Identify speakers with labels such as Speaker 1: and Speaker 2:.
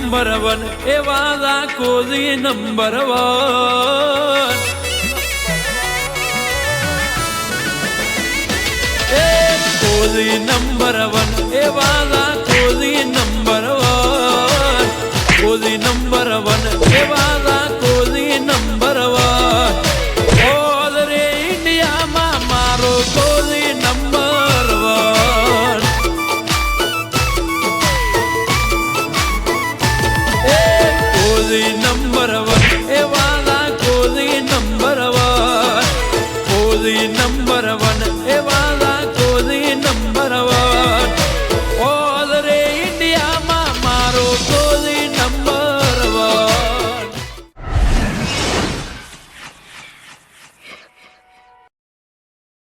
Speaker 1: number one એવા રાખોજી number one કોજી number one એવા રાખોજી number one કોજી number one એવા રાખોજી number one all રે ઇન્ડિયામાં મારો કોજી નંબર વન કોજી નંબર વન એવા કોજી નંબર વન કોજી નંબર વન એવા